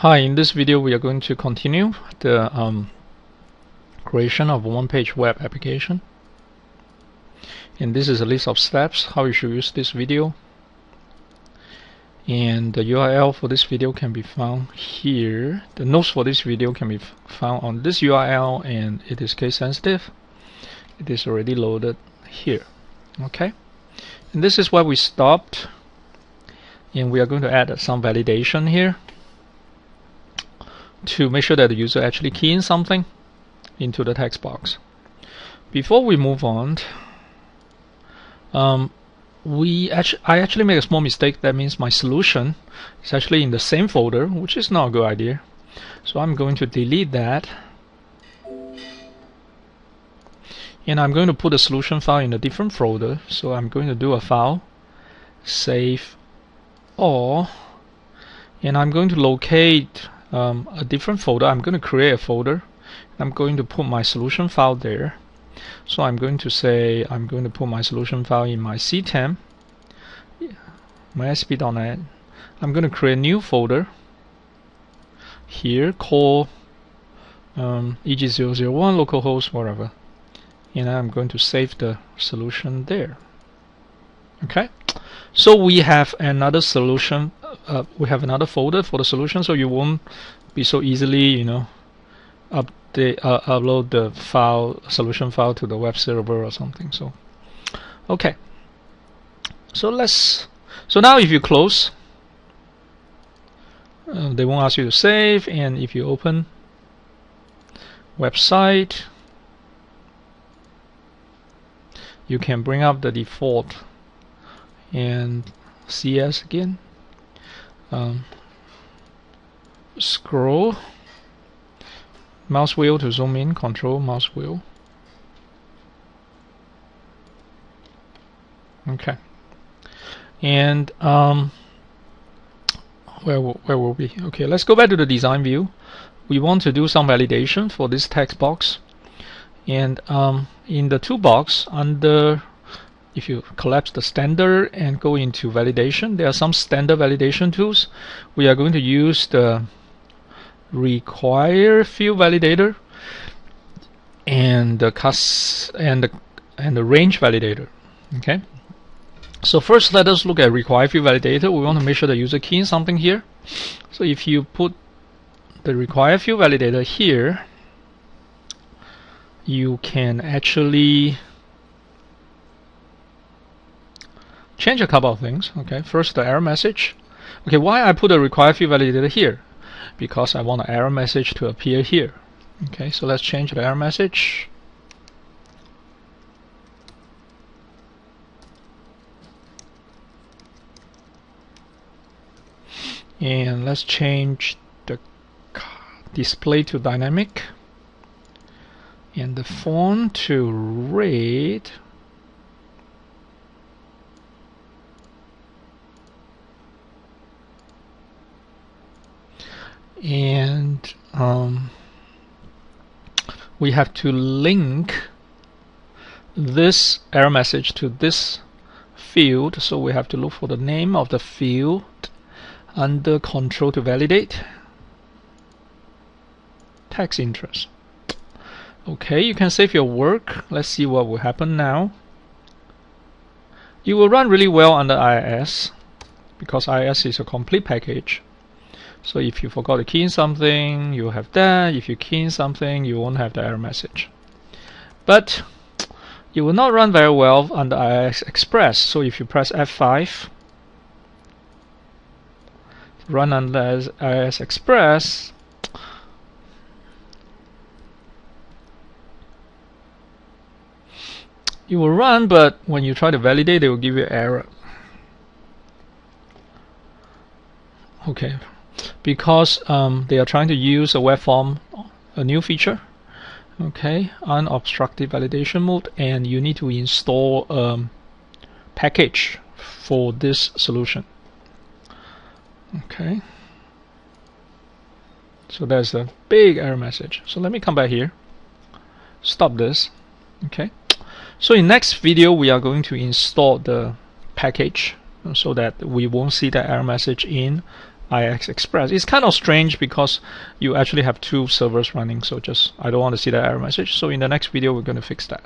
Hi, in this video we are going to continue the creation of a one-page web application, and this is a list of steps how you should use this video, and the URL for this video can be found here. The notes for this video can be found on this URL, and it is case sensitive. It is already loaded here. Okay, and this is where we stopped, and we are going to add some validation here to make sure that the user actually key in something into the text box. Before we move on, I actually made a small mistake. That means my solution is actually in the same folder, which is not a good idea. So I'm going to delete that, and I'm going to put the solution file in a different folder. So I'm going to do a file, save all, and I'm going to locate a different folder. I'm going to create a folder. I'm going to put my solution file there. So I'm going to say I'm going to put my solution file in my C10, my ASP.NET. I'm going to create a new folder here called eg001 localhost whatever, and I'm going to save the solution there. Okay, so we have another solution. We have another folder for the solution, so you won't be so easily, upload the file, solution file, to the web server or something. So, okay. So now if you close, they won't ask you to save, and if you open website, you can bring up the default and CS again. Scroll mouse wheel to zoom in, control mouse wheel. Okay, and where will we? Okay, let's go back to the design view. We want to do some validation for this text box, and in the toolbox under, if you collapse the standard and go into validation, there are some standard validation tools. We are going to use the require field validator and the range validator. Okay, so first let us look at require field validator. We want to make sure the user key in something here. So if you put the require field validator here, you can actually change a couple of things. Okay, first the error message. Okay, why I put a require field validator here? Because I want an error message to appear here. Okay, so let's change the error message. And let's change the display to dynamic and the font to red. And we have to link this error message to this field, so we have to look for the name of the field under control to validate, text interest. Okay, you can save your work. Let's see what will happen now. You will run really well under IIS because IIS is a complete package. So if you forgot to key in something, you have that. If you key in something, you won't have the error message. But it will not run very well under IIS Express. So if you press F5, run under IIS Express, it will run, but when you try to validate, it will give you an error. Okay, because they are trying to use a web form, a new feature. Okay, unobstructed validation mode, and you need to install a package for this solution. Okay, so there's a big error message. So let me come back here, stop this. Okay, so in next video we are going to install the package so that we won't see the error message in IX Express. It's kind of strange because you actually have two servers running, so just I don't want to see that error message. So in the next video we're going to fix that.